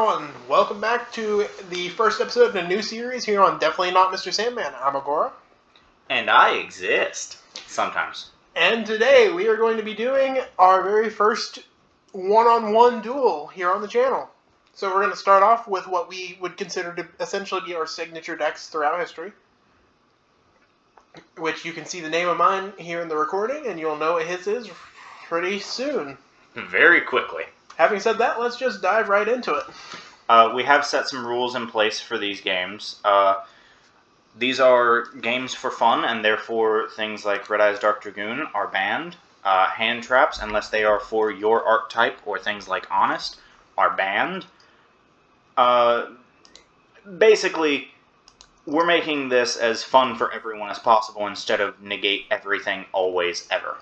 everyone. Welcome back to the first episode of a new series here on Definitely Not Mr. Sandman. I'm Ugoro. And I exist. Sometimes. And today we are going to be doing our very first one-on-one duel here on the channel. So we're going to start off with what we would consider to essentially be our signature decks throughout history. Which you can see the name of mine here in the recording, and you'll know what his is pretty soon. Very quickly. Having said that, let's just dive right into it. We have set some rules in place for these games. These are games for fun, and therefore things like Red Eye's Dark Dragoon are banned. Hand traps, unless they are for your archetype, or things like Honest, are banned. Basically, we're making this as fun for everyone as possible instead of negate everything always ever.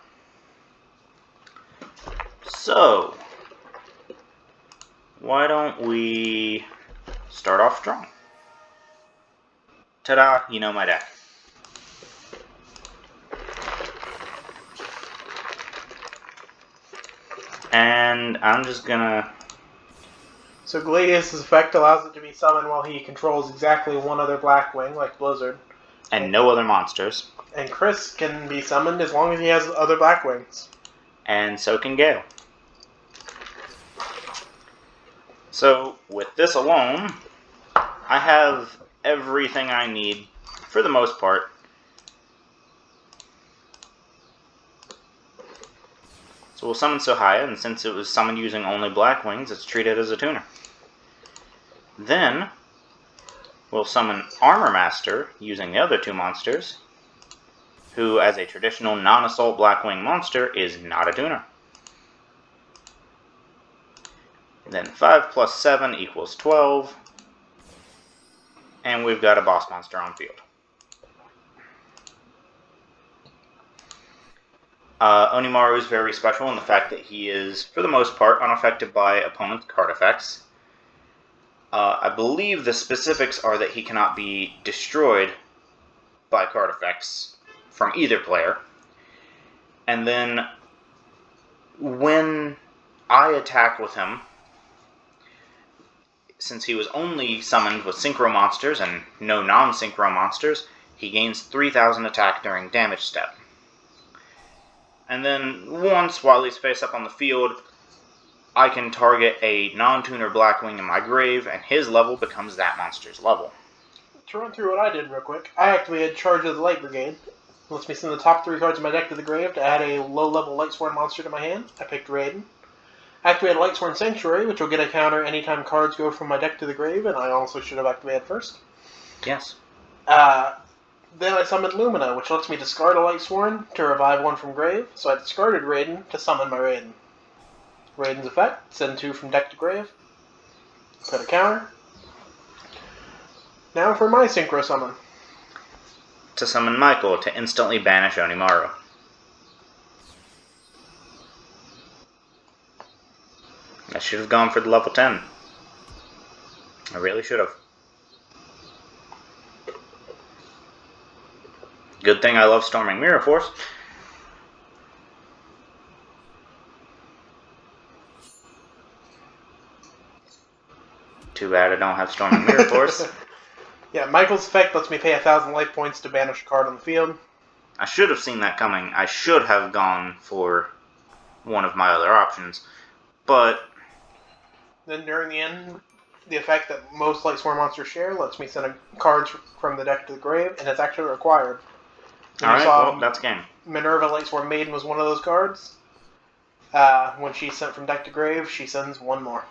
So, why don't we start off strong? Ta-da, you know my deck. And I'm just gonna... So Gladius's effect allows it to be summoned while he controls exactly one other Blackwing, like Blizzard. And no other monsters. And Chris can be summoned as long as he has other Blackwings. And so can Gale. So, with this alone, I have everything I need, for the most part. So we'll summon Sohaya, and since it was summoned using only Blackwings, it's treated as a tuner. Then, we'll summon Armor Master, using the other two monsters, who, as a traditional non-assault Blackwing monster, is not a tuner. Then 5 plus 7 equals 12. And we've got a boss monster on field. Onimaru is very special in the fact that he is, for the most part, unaffected by opponent's card effects. I believe the specifics are that he cannot be destroyed by card effects from either player. And then, when I attack with him, since he was only summoned with Synchro monsters and no non-Synchro monsters, he gains 3,000 attack during damage step. And then once, while he's face up on the field, I can target a non-tuner Blackwing in my grave, and his level becomes that monster's level. To run through what I did real quick, I activated Charge of the Light Brigade. It lets me send the top 3 cards of my deck to the grave to add a low-level Lightsworn monster to my hand. I picked Raiden. Activated Lightsworn Sanctuary, which will get a counter anytime cards go from my deck to the grave, and I also should have activated first. Yes. Then I summoned Lumina, which lets me discard a Lightsworn to revive one from grave, so I discarded Raiden to summon my Raiden. Raiden's effect, send 2 from deck to grave. Put a counter. Now for my Synchro Summon. To summon Michael to instantly banish Onimaru. I should have gone for the level 10. I really should have. Good thing I love Storming Mirror Force. Too bad I don't have Storming Mirror Force. Yeah, Michael's effect lets me pay 1,000 life points to banish a card on the field. I should have seen that coming. I should have gone for one of my other options. But Then during the end, the effect that most Lightsworn monsters share lets me send cards from the deck to the grave, and it's actually required. alright, well, that's game. Minerva Lightsworn Maiden was one of those cards. When she's sent from deck to grave, she sends one more.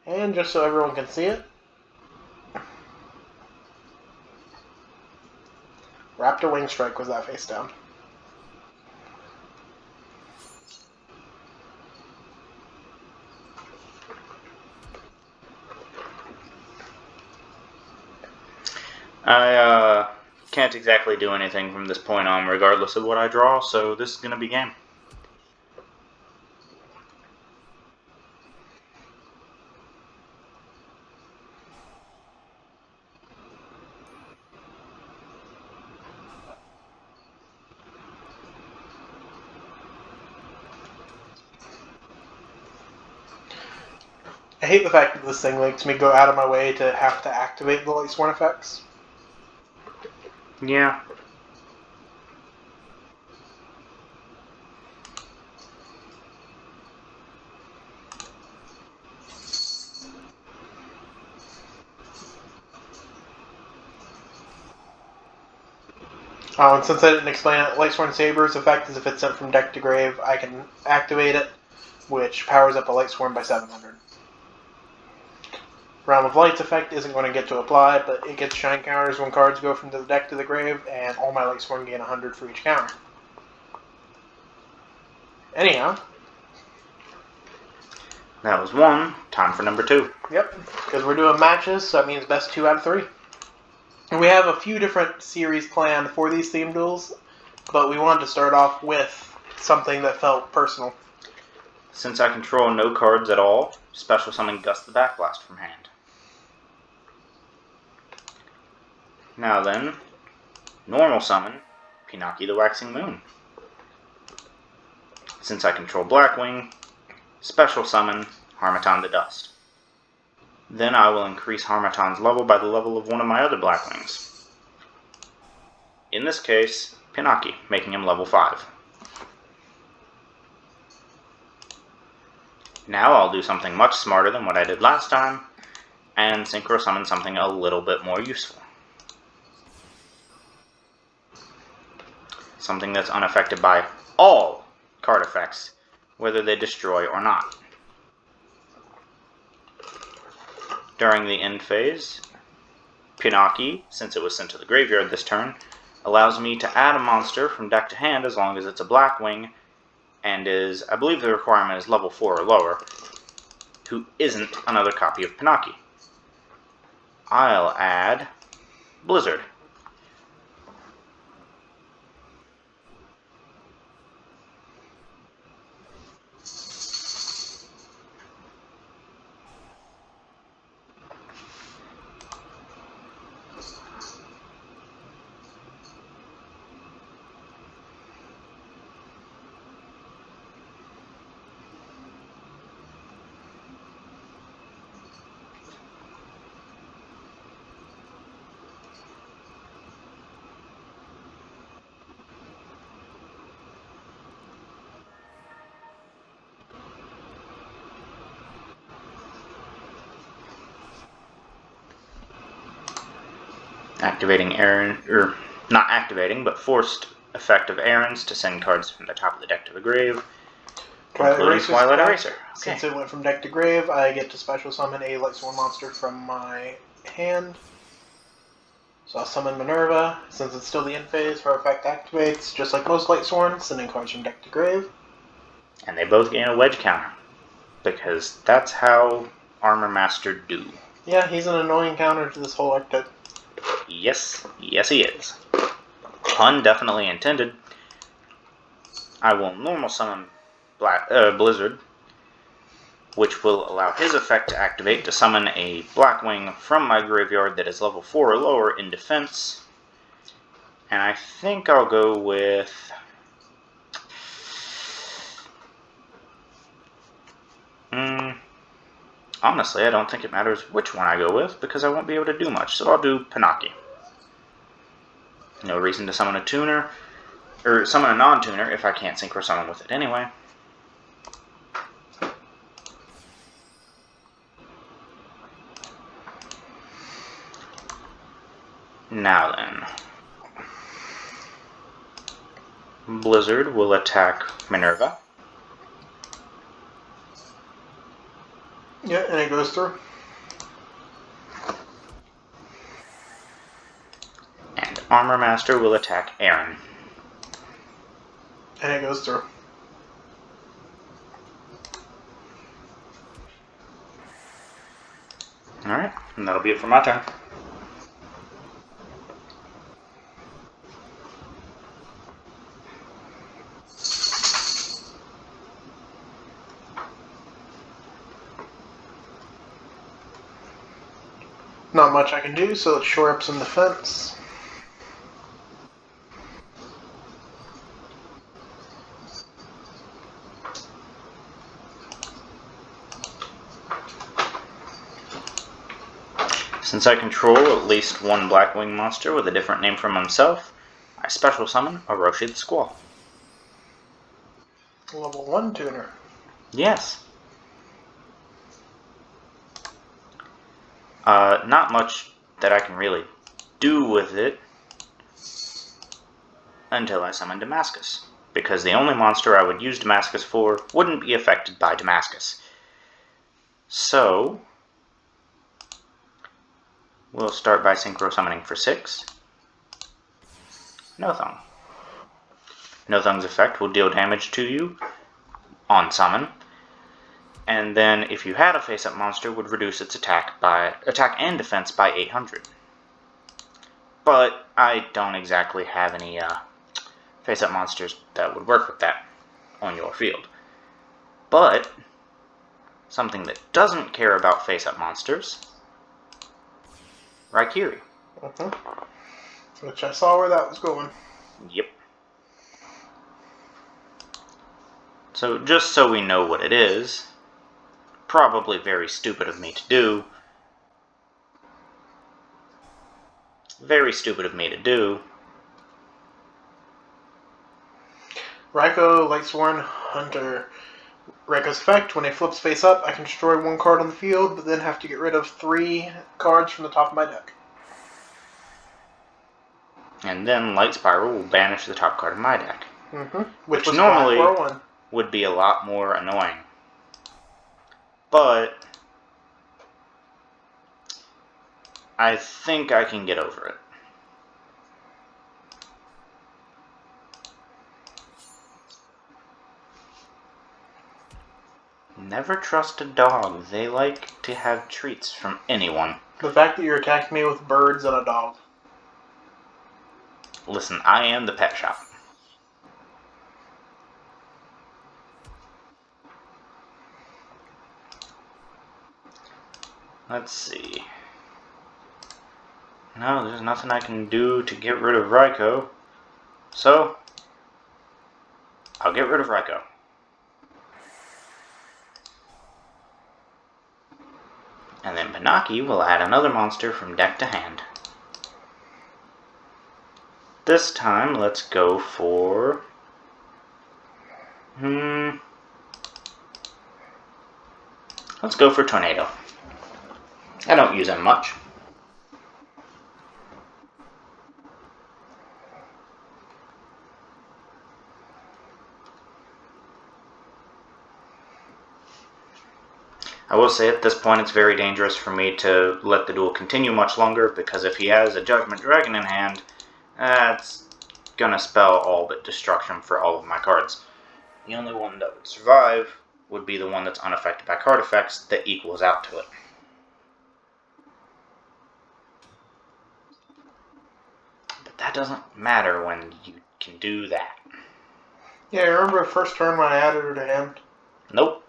And just so everyone can see it, Raptor Wing Strike was that face down. I can't exactly do anything from this point on regardless of what I draw, so this is going to be game. I hate the fact that this thing makes me go out of my way to have to activate the Lightsworn effects. Yeah. Oh, and since I didn't explain it, Lightsworn Saber's effect is if it's sent from deck to grave, I can activate it, which powers up a Lightsworn by 700. Realm of Light's effect isn't going to get to apply, but it gets shine counters when cards go from the deck to the grave, and all my Lightsworn gain 100 for each counter. Anyhow. That was one. Time for number 2. Yep, because we're doing matches, so that means best 2 out of 3. And we have a few different series planned for these theme duels, but we wanted to start off with something that felt personal. Since I control no cards at all, special summon Gust the Backblast from hand. Now then, normal summon Pinocchi the Waxing Moon. Since I control Blackwing, special summon Harmattan the Dust. Then I will increase Harmattan's level by the level of one of my other Blackwings. In this case, Pinocchi, making him level 5. Now I'll do something much smarter than what I did last time, and synchro summon something a little bit more useful. Something that's unaffected by all card effects, whether they destroy or not. During the end phase, Pinocchi, since it was sent to the graveyard this turn, allows me to add a monster from deck to hand as long as it's a Blackwing, and is, I believe the requirement is level 4 or lower, who isn't another copy of Pinocchi. I'll add Blizzard. Activating Aaron, or not activating, but forced effect of Aaron's to send cards from the top of the deck to the grave, including Twilight Eraser. Okay. Since it went from deck to grave, I get to special summon a Lightsworn monster from my hand. So I'll summon Minerva, since it's still the end phase, her effect activates, just like most Lightsworn, sending cards from deck to grave. And they both gain a wedge counter, because that's how Armor Master do. Yeah, he's an annoying counter to this whole archetype. Yes he is. Pun definitely intended. I will normal summon Blizzard, which will allow his effect to activate to summon a Blackwing from my graveyard that is level 4 or lower in defense. And I think I'll go with... Honestly, I don't think it matters which one I go with, because I won't be able to do much, so I'll do Pinocchi. No reason to summon a tuner, or summon a non-tuner if I can't synchro summon with it anyway. Now then. Blizzard will attack Minerva. Yeah, and it goes through. And Armor Master will attack Aaron. And it goes through. Alright, and that'll be it for my turn. Not much I can do, so let's shore up some defense. Since I control at least one Blackwing monster with a different name from himself, I special summon Orochi the Squall. Level 1 tuner. Yes. Not much that I can really do with it until I summon Damascus, because the only monster I would use Damascus for wouldn't be affected by Damascus. So, we'll start by synchro summoning for 6. Nothung. Nothung's effect will deal damage to you on summon, and then if you had a face-up monster, would reduce its attack and defense by 800. But I don't exactly have any face-up monsters that would work with that on your field. But something that doesn't care about face-up monsters, Raikiri. Which I saw where that was going. Yep. So just so we know what it is, probably very stupid of me to do. Very stupid of me to do. Raikou, Lightsworn, Hunter. Raikou's effect, when it flips face up, I can destroy one card on the field, but then have to get rid of 3 cards from the top of my deck. And then Light Spiral will banish the top card of my deck. Which was normally 5-4-1. Would be a lot more annoying. But I think I can get over it. Never trust a dog. They like to have treats from anyone. The fact that you're attacking me with birds and a dog. Listen, I am the pet shop. Let's see. No, there's nothing I can do to get rid of Raikou. So, I'll get rid of Raikou. And then Pinaki will add another monster from deck to hand. This time, let's go for... Let's go for Tornado. I don't use him much. I will say at this point it's very dangerous for me to let the duel continue much longer, because if he has a Judgment Dragon in hand, that's gonna spell all but destruction for all of my cards. The only one that would survive would be the one that's unaffected by card effects that equals out to it. But that doesn't matter when you can do that. Yeah, I remember the first turn when I added her to hand. Nope.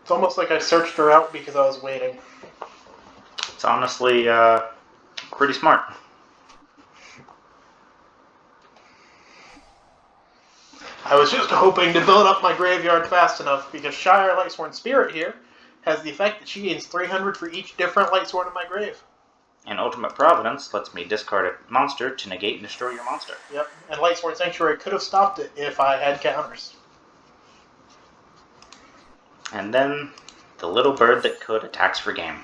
It's almost like I searched her out because I was waiting. It's honestly pretty smart. I was just hoping to build up my graveyard fast enough, because Shire Lightsworn Spirit here has the effect that she gains 300 for each different Lightsworn in my grave. And Ultimate Providence lets me discard a monster to negate and destroy your monster. Yep, and Lightsworn Sanctuary could have stopped it if I had counters. And then the little bird that could attacks for game.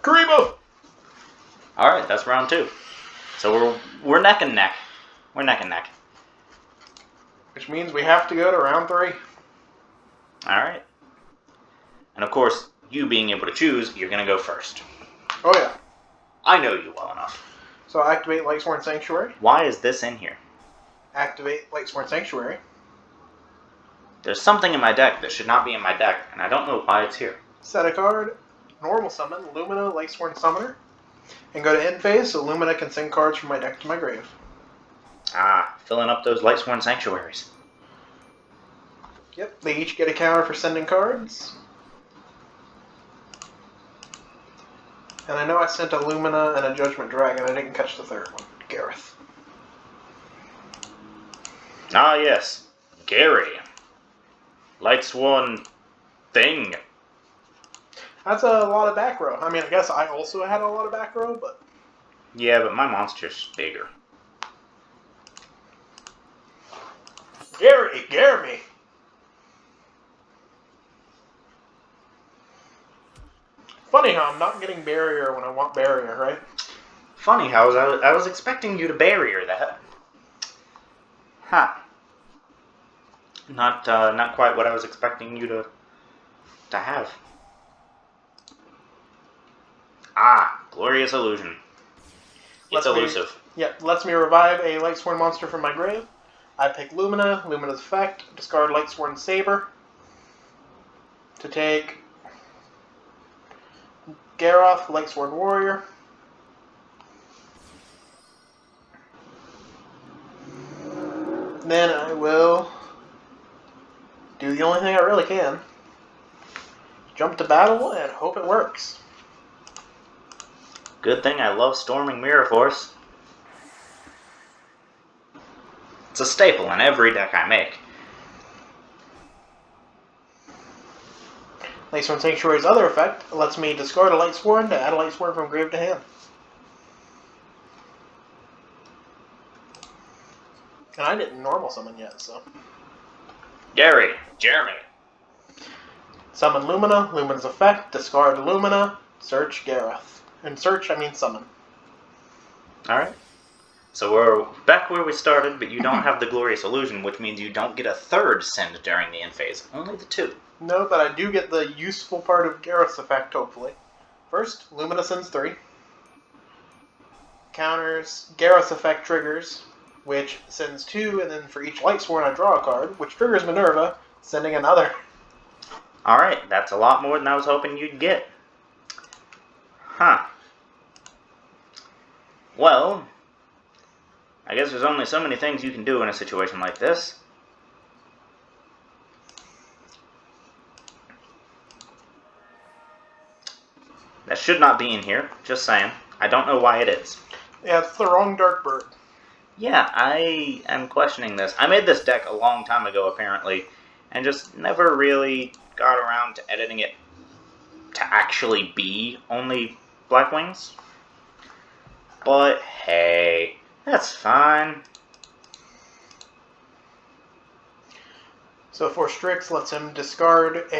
Karibo! Alright, that's round 2. So we're neck and neck. We're neck and neck. Which means we have to go to round 3. Alright. And of course, you being able to choose, you're going to go first. Oh yeah. I know you well enough. So activate Lightsworn Sanctuary. Why is this in here? Activate Lightsworn Sanctuary. There's something in my deck that should not be in my deck, and I don't know why it's here. Set a card. Normal summon Lumina Lightsworn Summoner. And go to end phase so Lumina can send cards from my deck to my grave. Ah, filling up those Lightsworn Sanctuaries. Yep, they each get a counter for sending cards. And I know I sent a Lumina and a Judgment Dragon. I didn't catch the third one. Gareth. Ah, yes. Gary. Lightsworn thing. That's a lot of back row. I mean, I guess I also had a lot of back row, but... Yeah, but my monster's bigger. Gary! Funny how I'm not getting barrier when I want barrier, right? Funny how I was expecting you to barrier that. Huh. Not quite what I was expecting you to have. Ah, glorious illusion. It's elusive. Lets me revive a Lightsworn monster from my grave. I pick Lumina, Lumina's effect, discard Lightsworn Saber to take Garroth, Lightsworn Warrior. Then I will do the only thing I really can. Jump to battle and hope it works. Good thing I love Storming Mirror Force. It's a staple in every deck I make. Lightsworn Sanctuary's other effect lets me discard a Lightsworn to add a Lightsworn from grave to hand. And I didn't normal summon yet, so... Jeremy. Summon Lumina, Lumina's effect, discard Lumina, search Garroth. And search, I mean summon. Alright. So we're back where we started, but you don't have the Glorious Illusion, which means you don't get a third send during the end phase. Only the two. No, but I do get the useful part of Garroth's effect, hopefully. First, Lumina sends 3. Counters Garroth's effect triggers, which sends 2, and then for each Lightsworn I draw a card, which triggers Minerva, sending another. Alright, that's a lot more than I was hoping you'd get. Huh. Well, I guess there's only so many things you can do in a situation like this. That should not be in here, just saying. I don't know why it is. Yeah, it's the wrong Dark Bird. Yeah, I am questioning this. I made this deck a long time ago, apparently, and just never really got around to editing it to actually be only Black Wings. But hey, that's fine. So for Strix lets him detach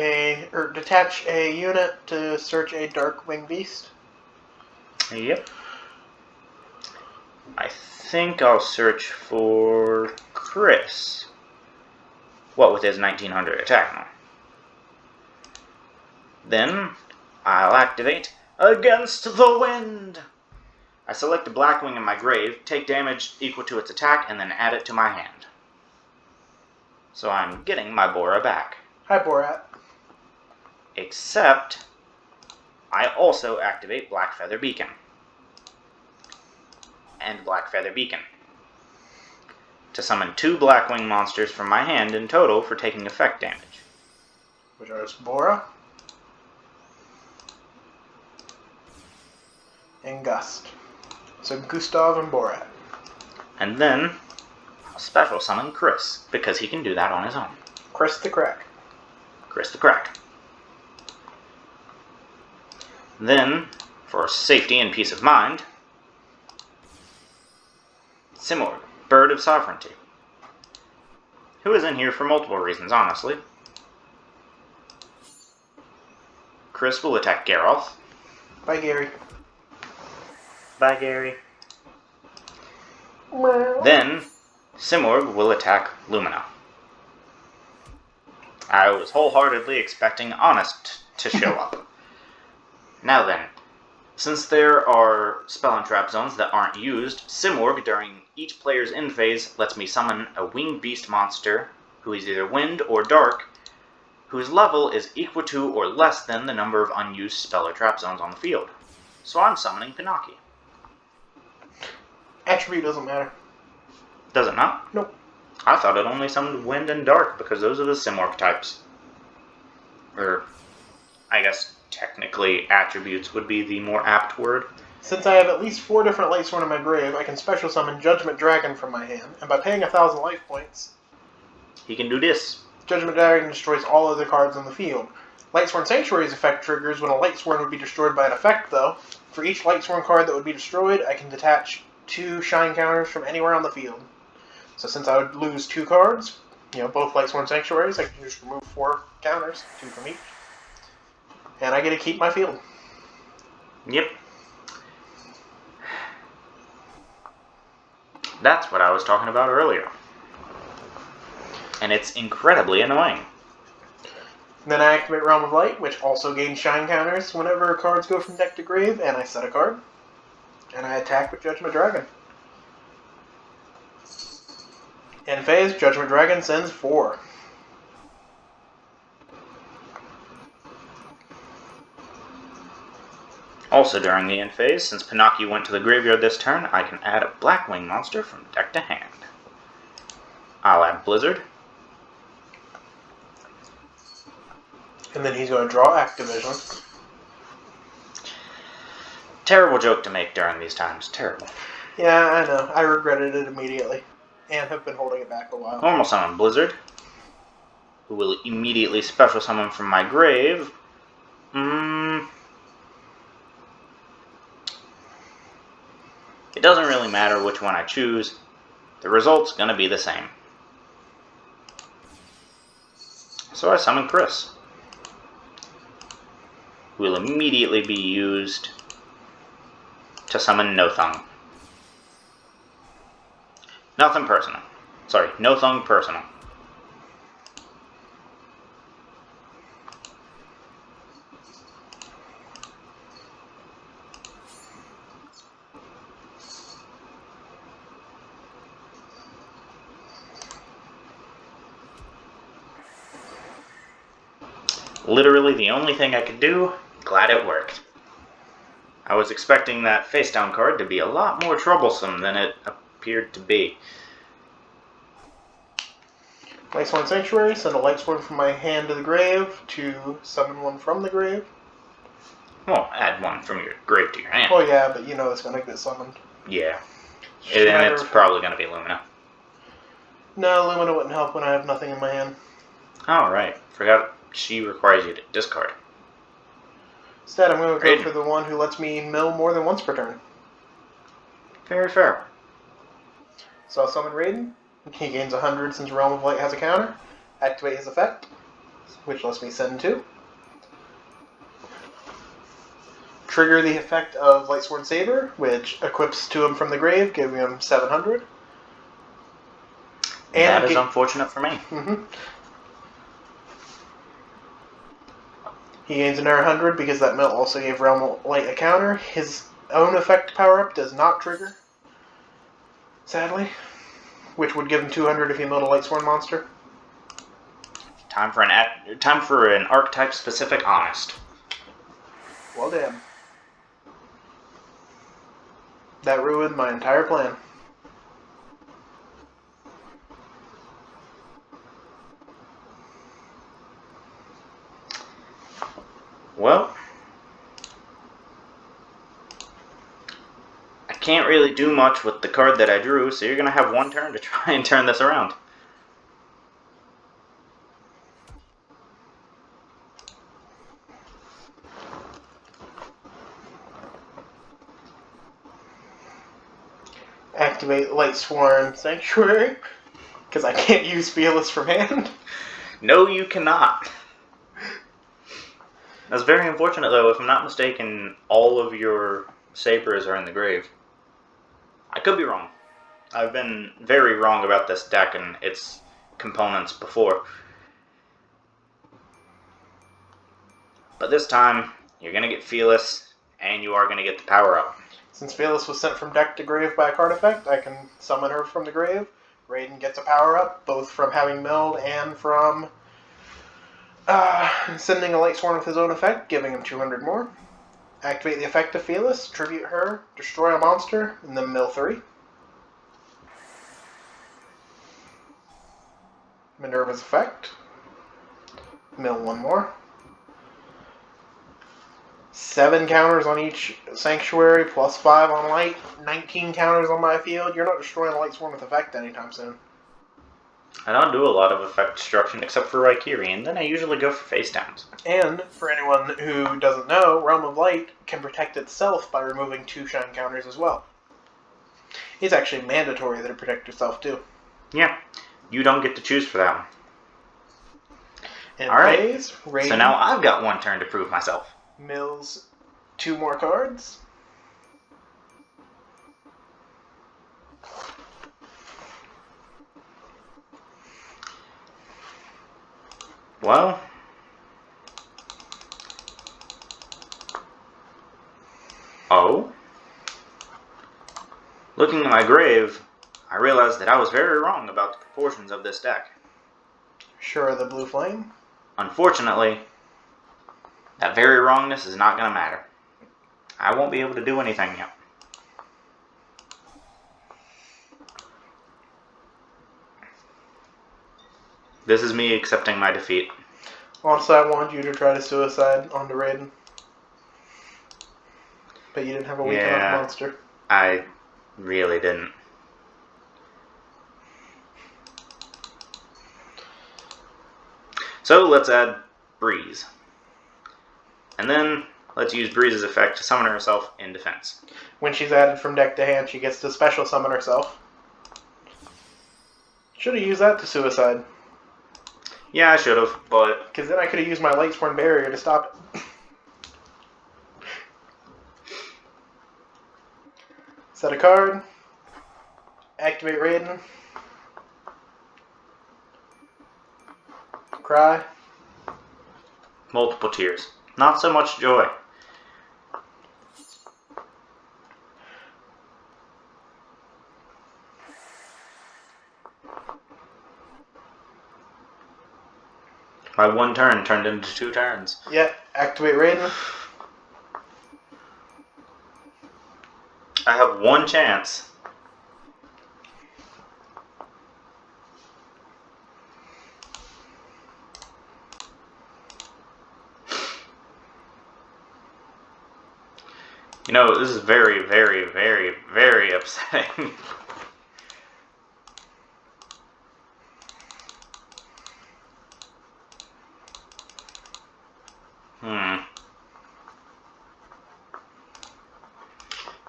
a unit to search a Darkwing Beast. Yep. I think I'll search for Chris. What with his 1900 attack now. Then I'll activate Against the Wind. I select a Blackwing in my grave, take damage equal to its attack, and then add it to my hand. So I'm getting my Bora back. Hi, Borat. Except I also activate Black Feather Beacon. And Black Feather Beacon to summon 2 Blackwing monsters from my hand in total for taking effect damage. Which are Bora and Gust. So Gustav and Borat. And then I'll special summon Chris, because he can do that on his own. Chris the Crack. Chris the Crack. Then, for safety and peace of mind, Simorg, Bird of Sovereignty, who is in here for multiple reasons, honestly. Chris will attack Garroth. Bye, Gary. Bye, Gary. Then, Simorg will attack Lumina. I was wholeheartedly expecting Honest to show up. Now then, since there are spell and trap zones that aren't used, Simorg, during each player's end phase, lets me summon a winged beast monster who is either wind or dark, whose level is equal to or less than the number of unused spell or trap zones on the field. So I'm summoning Pinocchio. Attribute doesn't matter. Does it not? Nope. I thought it only summoned wind and dark because those are the Simorg types. Or, I guess technically attributes would be the more apt word. Since I have at least 4 different Lightsworn in my grave, I can special summon Judgment Dragon from my hand, and by paying 1,000 life points, He can do this. Judgment Dragon destroys all other cards on the field. Lightsworn Sanctuary's effect triggers when a Lightsworn would be destroyed by an effect, though. For each Lightsworn card that would be destroyed, I can detach 2 Shine counters from anywhere on the field. So since I would lose 2 cards, both Lightsworn Sanctuaries, I can just remove 4 counters, 2 from each. And I get to keep my field. Yep. That's what I was talking about earlier. And it's incredibly annoying. Then I activate Realm of Light, which also gains Shine counters whenever cards go from deck to grave, and I set a card. And I attack with Judgment Dragon. In phase, Judgment Dragon sends 4. Also during the end phase, since Pinocchio went to the graveyard this turn, I can add a Blackwing monster from deck to hand. I'll add Blizzard. And then he's going to draw Activision. Terrible joke to make during these times. Terrible. Yeah, I know. I regretted it immediately. And have been holding it back a while. Normal summon Blizzard, who will immediately special summon from my grave. It doesn't really matter which one I choose. The result's gonna be the same. So I summon Chris, who will immediately be used to summon Nothung. Nothing personal. Sorry, Nothung personal. Literally the only thing I could do. Glad it worked. I was expecting that face down card to be a lot more troublesome than it appeared to be. Lightsworn Sanctuary, send a Lightsworn from my hand to the grave to summon one from the grave. Well, add one from your grave to your hand. Oh yeah, but it's going to get summoned. Yeah. And it's probably going to be Lumina. No, Lumina wouldn't help when I have nothing in my hand. Alright. Forgot she requires you to discard. Instead, I'm going to go for the one who lets me mill more than once per turn. Very fair. So I'll summon Raiden. He gains 100 since Realm of Light has a counter. Activate his effect, which lets me send 2. Trigger the effect of Lightsworn Saber, which equips to him from the grave, giving him 700. And that is unfortunate for me. Mm-hmm. He gains another 100 because that mill also gave Realm of Light a counter. His own effect power-up does not trigger, sadly, which would give him 200 if he milled a Lightsworn monster. Time for an archetype-specific Honest. Well, damn. That ruined my entire plan. Well, I can't really do much with the card that I drew, so you're going to have one turn to try and turn this around. Activate Lightsworn Sanctuary, because I can't use Fearless from hand. No, you cannot. That's very unfortunate, though. If I'm not mistaken, all of your sabers are in the grave. I could be wrong. I've been very wrong about this deck and its components before. But this time, you're going to get Fearless, and you are going to get the power-up. Since Fearless was sent from deck to grave by a card effect, I can summon her from the grave. Raiden gets a power-up, both from having milled and from sending a Lightsworn with his own effect, giving him 200 more. Activate the effect of Fearless, tribute her, destroy a monster, and then mill 3. Minerva's effect. Mill 1 more. 7 counters on each Sanctuary, plus 5 on Light. 19 counters on my field. You're not destroying a Lightsworn with effect anytime soon. I don't do a lot of effect destruction except for Raikiri, and then I usually go for face downs. And, for anyone who doesn't know, Realm of Light can protect itself by removing 2 shine counters as well. It's actually mandatory that it protect itself too. Yeah, you don't get to choose for that one. And Alright, phase, Raiden, so now I've got 1 turn to prove myself. mills 2 more cards. Well, looking at my grave, I realized that I was very wrong about the proportions of this deck. Sure, the blue flame. Unfortunately, that very wrongness is not going to matter. I won't be able to do anything yet. This is me accepting my defeat. Also, I wanted you to try to suicide onto Raiden. But you didn't have a weak enough monster. I really didn't. So let's add Breeze. And then let's use Breeze's effect to summon herself in defense. When she's added from deck to hand, she gets to special summon herself. Should have used that to suicide. Yeah, I should have, but... Because then I could have used my Lightsworn Barrier to stop it. Set a card. Activate Raiden. Cry. Multiple tears. Not so much joy. My 1 turn turned into 2 turns. Yeah, activate Raiden. I have 1 chance. You know, this is very, very, very, very upsetting.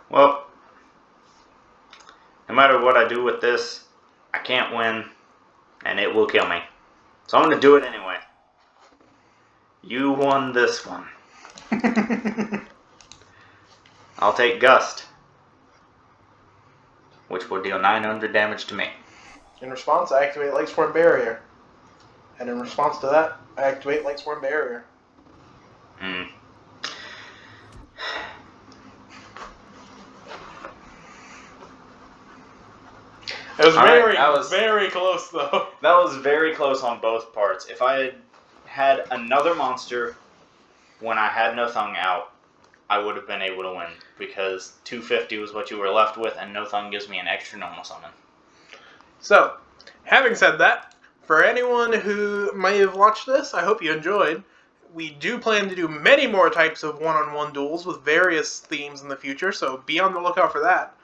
Well, no matter what I do with this, I can't win, and it will kill me. So I'm going to do it anyway. You won this one. I'll take Gust, which will deal 900 damage to me. In response, I activate Lightsworn Barrier. And in response to that, I activate Lightsworn Barrier. It was very close, though. That was very close on both parts. If I had another monster when I had No Thung out, I would have been able to win, because 250 was what you were left with, and No Thung gives me an extra normal summon. So, having said that, for anyone who may have watched this, I hope you enjoyed. We do plan to do many more types of one-on-one duels with various themes in the future, so be on the lookout for that.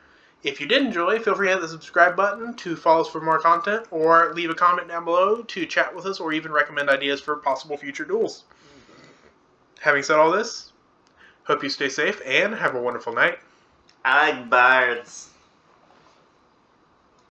If you did enjoy, feel free to hit the subscribe button to follow us for more content, or leave a comment down below to chat with us or even recommend ideas for possible future duels. Having said all this, hope you stay safe and have a wonderful night. I like birds.